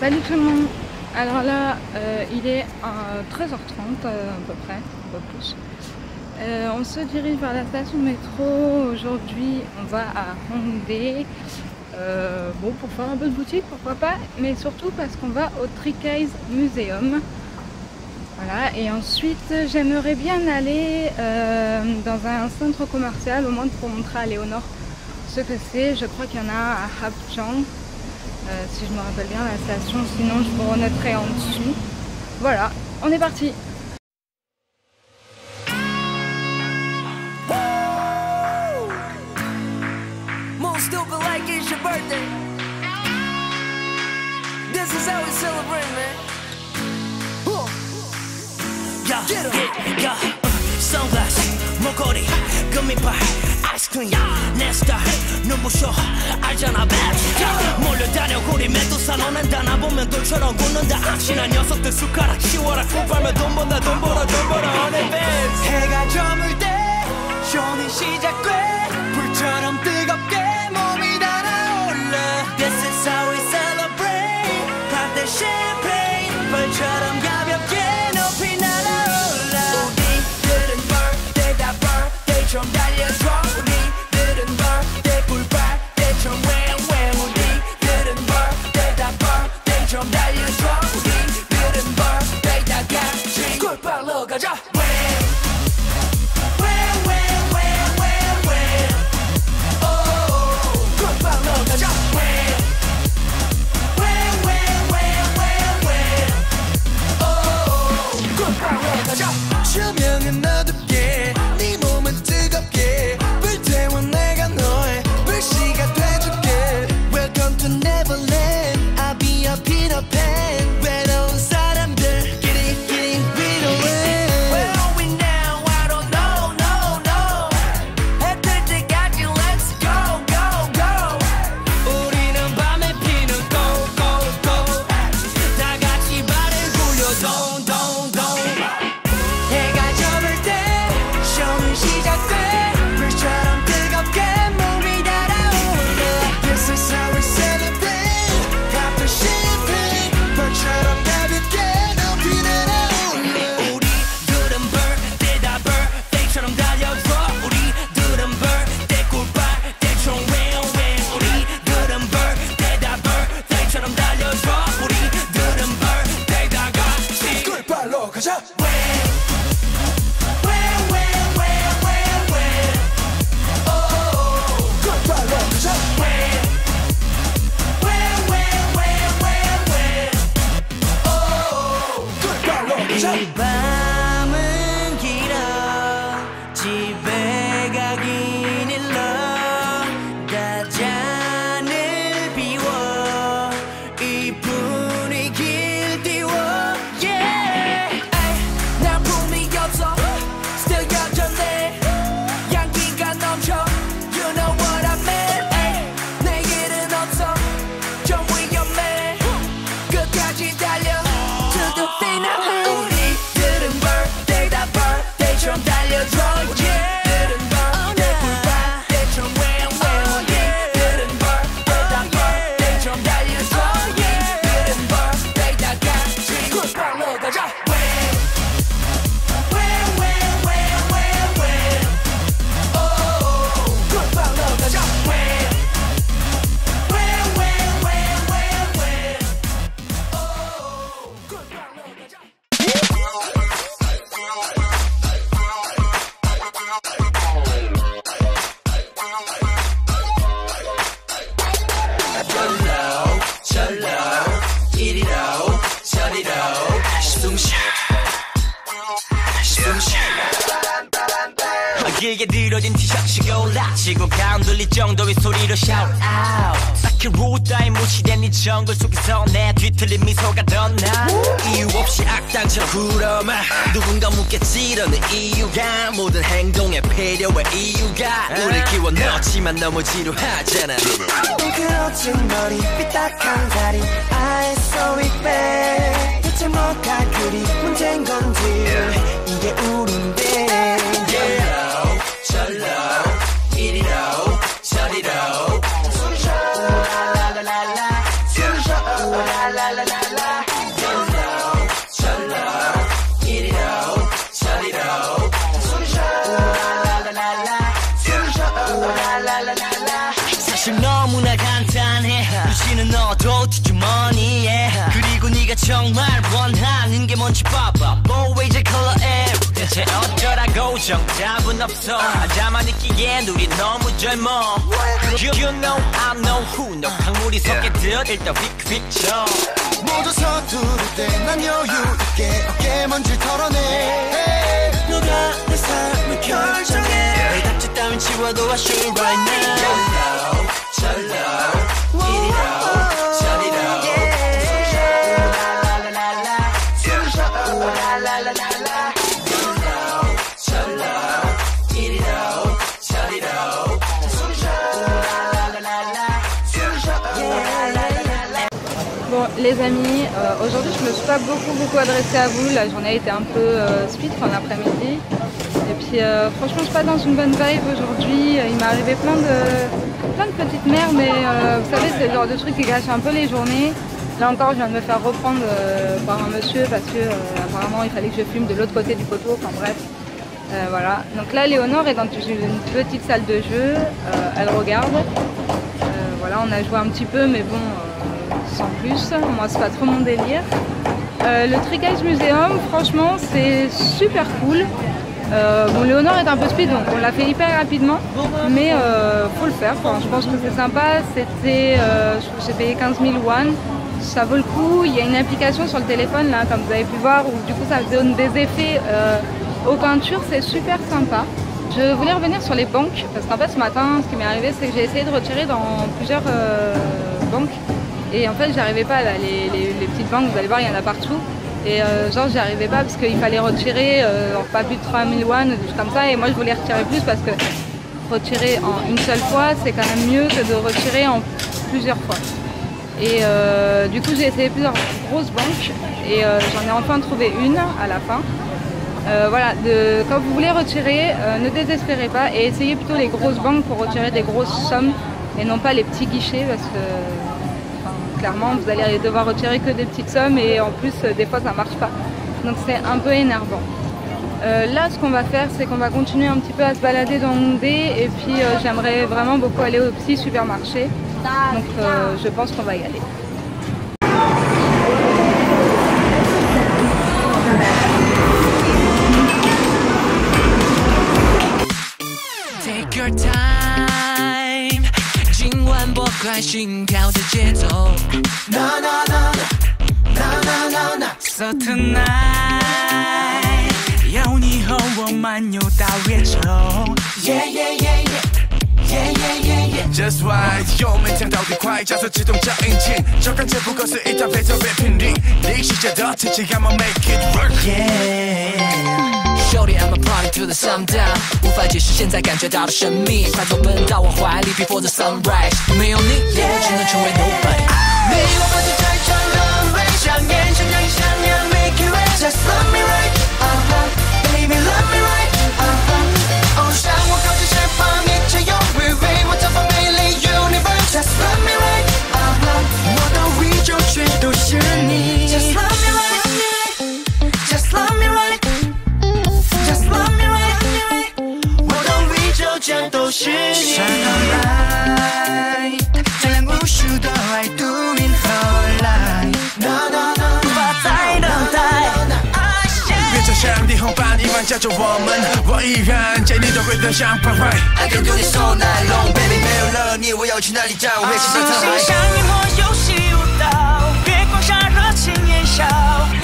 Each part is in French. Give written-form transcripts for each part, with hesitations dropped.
Salut tout le monde. Alors là, il est 13h30 à peu près, un peu plus. On se dirige vers la station de métro. Aujourd'hui, on va à Hongdae. Bon, pour faire un peu de boutique, pourquoi pas, mais surtout parce qu'on va au Trickey's Museum. Voilà, et ensuite, j'aimerais bien aller dans un centre commercial, au moins pour montrer à Léonore ce que c'est. Je crois qu'il y en a un à Hapjeong. Si je me rappelle bien la station, sinon je vous renoterai en dessous. Voilà, on est parti. 아이스크림 내 스타일 눈부셔 알잖아 뱀 몰려다녀 우리 메두사 너는 다나보면 돌처럼 굳는다 악신한 녀석들 숟가락 치워라 콩 빨면 돈 번다 돈 벌어 돈 벌어 honey bands 해가 저물 때 쇼는 시작돼 불처럼 뜨겁게 몸이 달아올라 This is how we celebrate pop the champagne 벌처럼 가볍게 높이 날아올라 우리들은 birthday 다 birthday 좀 달려줘 조명은 어둡게 네 몸은 뜨겁게 불태워 내가 너의 불씨가 돼줄게 Welcome to Neverland I'll be your Peter Pan 외로운 사람들 Get it 위로해 Where are we now? I don't know, no, no 해 뜰 때까지 let's go, go, go 우리는 밤에 피는 go, go, go 다 같이 발을 굴려 don't, don't, don't 해가 저물 때 쇼는 시작돼 불처럼 뜨겁게 몸이 달아올라 This is how we celebrate Pop the champagne 벌처럼 가볍게 높이 날아올라 우리들은 birthday 다 birthday처럼 달려줘 우리들은 birthday 꿀빨 대충 wham wham 우리들은 birthday 다 birthday처럼 달려줘 우리들은 birthday 다 같이 꿀빨로 가자 이 밤은 길어 집에 가긴 일러 다 잔을 비워 이 분위기를 띄워 yeah 난 품이 없어 still 여전해 향기가 넘쳐 you know what I mean 내 길은 없어 좀 위험해 끝까지 달려 to the finish 좀 달려줘 yeah 들은 birthday 꿀빨 좀 wham wham 들은 birthday 다 birthday 좀 달려줘 yeah 들은 birthday 다 같이 꿀빨로 가자 wham wham wham wham wham oh 꿀빨로 가자 wham wham wham wham wham oh 꿀빨로 가자 길게 늘어진 티셔츠가 올라 지구가 흔들릴 정도의 소리로 shout out 딱히 룰 따위 무시된 이 정글 속에서 내 뒤틀린 미소가 덧나 이유 없이 악당처럼 굴어마 누군가 묻겠지 이러는 이유가 모든 행동에 필요해 이유가 우릴 키워 넣지만 너무 지루하잖아 뭉클어진 머리 삐딱한 다리 I saw it back 대체 뭐가 그리 문제인 건지 이게 우린데 절로 이리로 저리로 숨 쉬어 라라라라 숨 쉬어 라라라라 눈치는 너도 뒷주머니에 그리고 네가 정말 원하는 게 뭔지 봐봐 Always a color air 대체 어쩌라고 정답은 없어 하자만 있기엔 우리 너무 젊어 You know I know who 너 강물이 섞여 일단 휙휙쳐 모두 서두를 때 난 여유 있게 어깨먼지 털어내 누가 내 삶을 결정해 내 답지 따윈 지워도 I should right now 절로 이리로 저리로 라라라라 라라라라 절로 이리로 저리로 Bon les amis, aujourd'hui je me suis pas beaucoup adressée à vous, la journée a été un peu speed en l'après-midi. Et puis franchement je suis pas dans une bonne vibe aujourd'hui, il m'est arrivé plein de petites merdes mais vous savez c'est le genre de truc qui gâche un peu les journées. Là encore je viens de me faire reprendre par un monsieur parce que apparemment il fallait que je fume de l'autre côté du poteau, enfin bref. Voilà, donc là Léonore est dans une petite salle de jeu, elle regarde. Voilà, on a joué un petit peu mais bon, sans plus, moi c'est pas trop mon délire. Le Tricage Museum, franchement c'est super cool. Bon, Léonore est un peu speed donc on l'a fait hyper rapidement, mais faut le faire, enfin, je pense que c'est sympa. C'était, j'ai payé 15 000 won, ça vaut le coup. Il y a une application sur le téléphone là, comme vous avez pu voir, où du coup ça donne des effets aux peintures, c'est super sympa. Je voulais revenir sur les banques, parce qu'en fait ce matin, ce qui m'est arrivé, c'est que j'ai essayé de retirer dans plusieurs banques. Et en fait, j'arrivais pas là, les petites banques, vous allez voir, il y en a partout. Et genre, j'y arrivais pas parce qu'il fallait retirer pas plus de 3000 won, des choses comme ça. Et moi, je voulais retirer plus parce que retirer en une seule fois, c'est quand même mieux que de retirer en plusieurs fois. Et du coup, j'ai essayé plusieurs grosses banques et j'en ai enfin trouvé une à la fin. Voilà, quand vous voulez retirer, ne désespérez pas et essayez plutôt les grosses banques pour retirer des grosses sommes et non pas les petits guichets parce que clairement vous allez devoir retirer que des petites sommes et en plus des fois ça marche pas, donc c'est un peu énervant. Là ce qu'on va faire c'est qu'on va continuer un petit peu à se balader dans Hongdae et puis j'aimerais vraiment beaucoup aller au petit supermarché, donc je pense qu'on va y aller. Take your time 今晚拨快心跳的节奏 Na na na na na na na So tonight 要你和我漫游到月球 Yeah yeah yeah yeah Yeah yeah yeah yeah Just right 油门降到底快加速启动脚引擎就看这不过是一条配奏乐频率你是觉得自己 I'ma make it work Shorty I'm a party to the sundown 无法解释现在感觉到的神秘快走奔到我怀里 Before the sunrise 没有你我只能成为 nobody 你我不是太长了微想念想让你想要 make it right Just love me right Baby love me right 哦向我靠近释放一切忧郁为我绽放美丽 universe Just love me right 我的宇宙全都是你 Just love me right Just love me right Just love me right 我的宇宙全都是你 Shine on light 照亮无数的爱独明和来 Na na na 无法再等待变成像霓虹般一般叫着我们我依然在你的rhythm像徘徊 I can do this all night long Baby 没有了你我要去哪里找我会骑上沧海像萤火游戏舞蹈月光下热情燃烧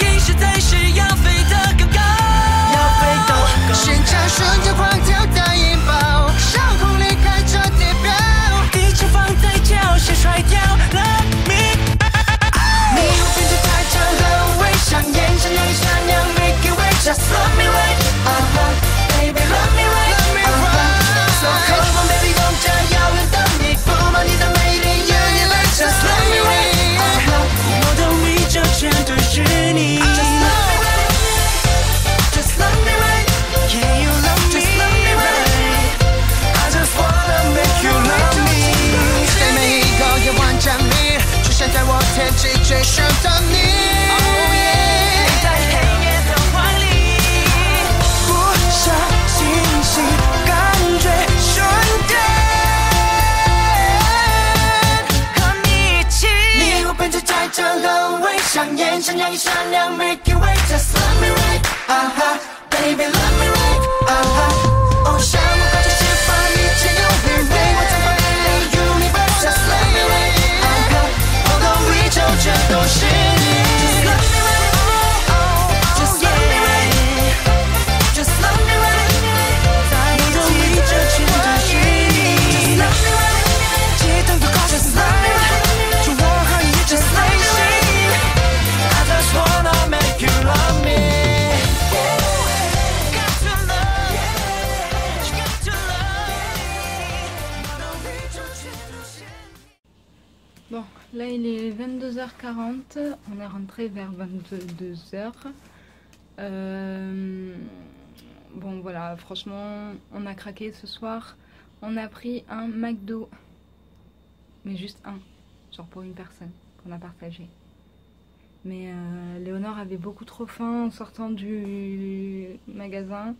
意识在是要飞得更高要飞到现场瞬间狂跳大引爆上空离开这地表一切放在脚下甩掉了你你我变成太长了微想眼神让你闪亮 Make it right Just love me right Baby love me right So come on baby 梦着遥远的你布满你的美丽 Universe Just love me right 我的宇宙全都是你 Just love me right Just love me right Can you love me Bon, là il est 22h40, on est rentré vers 22h. Bon voilà, franchement, on a craqué ce soir. On a pris un McDo, mais juste un, genre pour une personne qu'on a partagé. Mais Léonore avait beaucoup trop faim en sortant du magasin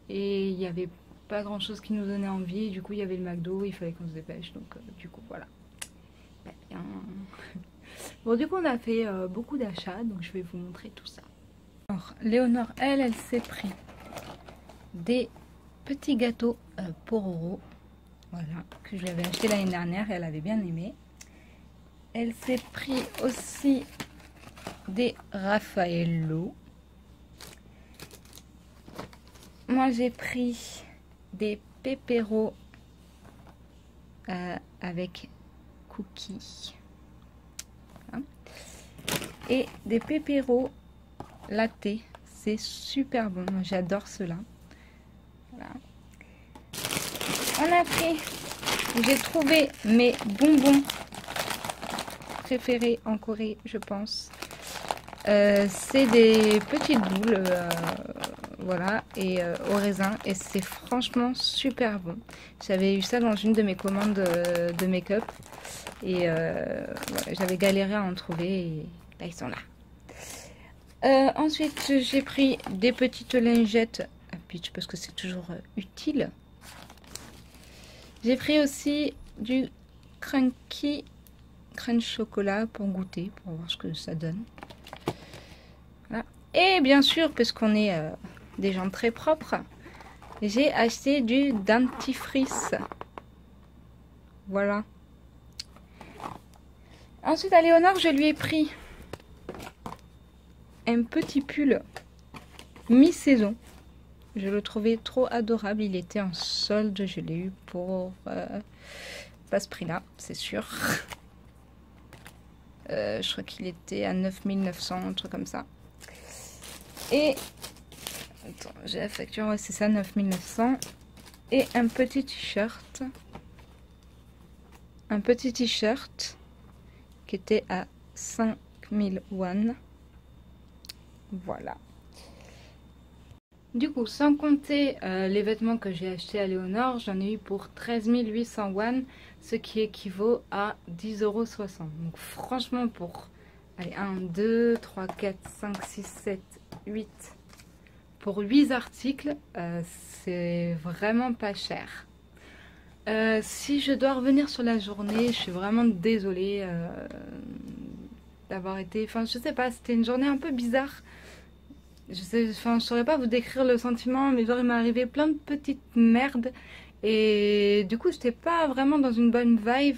et il n'y avait pas grand chose qui nous donnait envie. Et du coup, il y avait le McDo, il fallait qu'on se dépêche. Donc, du coup, voilà. Bien. Bon, du coup, on a fait beaucoup d'achats, donc je vais vous montrer tout ça. Alors, Léonore, elle s'est pris des petits gâteaux Pororo. Voilà, que je lui avais acheté l'année dernière et elle avait bien aimé. Elle s'est pris aussi des Raffaello. Moi j'ai pris des pépéros avec cookies. Voilà. Et des pépéros latte. C'est super bon. Moi j'adore cela. Voilà. On a pris, j'ai trouvé mes bonbons préférés en Corée, je pense. C'est des petites boules, voilà, et au raisin, et c'est franchement super bon. J'avais eu ça dans une de mes commandes de make-up, et voilà, j'avais galéré à en trouver, et là ils sont là. Ensuite, j'ai pris des petites lingettes à Peach, parce que c'est toujours utile. J'ai pris aussi du Crunky Crunch chocolat pour goûter, pour voir ce que ça donne. Voilà. Et bien sûr, puisqu'on est des gens très propres, j'ai acheté du dentifrice. Voilà. Ensuite, à Léonore, je lui ai pris un petit pull mi-saison. Je le trouvais trop adorable. Il était en solde. Je l'ai eu pour pas ce prix-là, c'est sûr. Je crois qu'il était à 9900, un truc comme ça. Et attends, j'ai la facture, ouais, c'est ça, 9900. Et un petit t-shirt. Un petit t-shirt qui était à 5000 won. Voilà. Du coup, sans compter les vêtements que j'ai achetés à Léonore, j'en ai eu pour 13 800 won, ce qui équivaut à 10,60 €. Donc franchement, pour allez, 1, 2, 3, 4, 5, 6, 7, 8, pour 8 articles, c'est vraiment pas cher. Si je dois revenir sur la journée, je suis vraiment désolée d'avoir été... Enfin, je sais pas, c'était une journée un peu bizarre. Je saurais pas vous décrire le sentiment, mais genre il m'est arrivé plein de petites merdes et du coup j'étais pas vraiment dans une bonne vibe.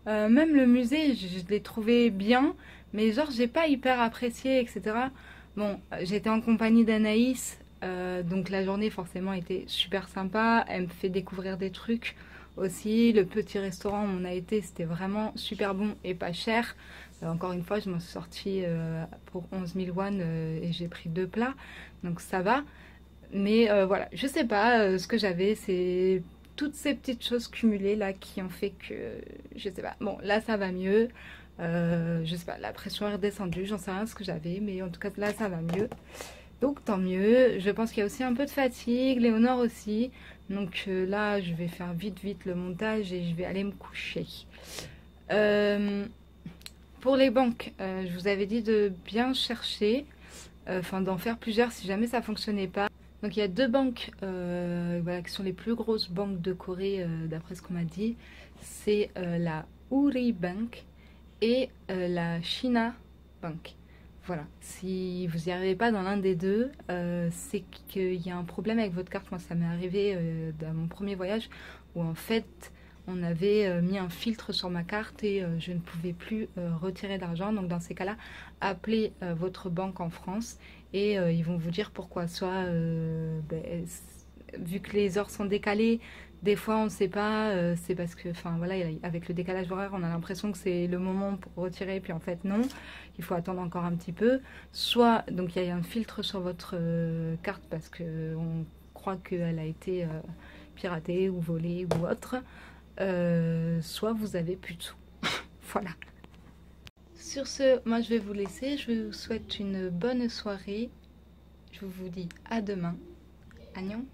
Même le musée, je l'ai trouvé bien, mais genre j'ai pas hyper apprécié, etc. Bon, j'étais en compagnie d'Anaïs, donc la journée forcément était super sympa. Elle me fait découvrir des trucs aussi. Le petit restaurant où on a été, c'était vraiment super bon et pas cher. Encore une fois, je m'en suis sortie pour 11 000 won et j'ai pris 2 plats, donc ça va. Mais voilà, je sais pas, ce que j'avais, c'est toutes ces petites choses cumulées là qui ont fait que, je sais pas. Bon, là ça va mieux, je sais pas, la pression est redescendue, j'en sais rien ce que j'avais, mais en tout cas là ça va mieux. Donc tant mieux. Je pense qu'il y a aussi un peu de fatigue, Léonore aussi. Donc là, je vais faire vite le montage et je vais aller me coucher. Pour les banques, je vous avais dit de bien chercher, enfin d'en faire plusieurs si jamais ça fonctionnait pas. Donc il y a 2 banques voilà, qui sont les plus grosses banques de Corée d'après ce qu'on m'a dit. C'est la Uri Bank et la Shina Bank. Voilà, si vous n'y arrivez pas dans l'un des deux, c'est qu'il y a un problème avec votre carte. Moi ça m'est arrivé dans mon premier voyage où en fait on avait mis un filtre sur ma carte et je ne pouvais plus retirer d'argent. Donc dans ces cas-là, appelez votre banque en France et ils vont vous dire pourquoi. Soit vu que les heures sont décalées, des fois on ne sait pas, c'est parce que, enfin voilà, avec le décalage horaire, on a l'impression que c'est le moment pour retirer, puis en fait non, il faut attendre encore un petit peu. Soit donc il y a un filtre sur votre carte parce que on croit qu'elle a été piratée ou volée ou autre. Soit vous avez plus de sous. Voilà. Sur ce, moi je vais vous laisser. Je vous souhaite une bonne soirée. Je vous dis à demain. Agnon.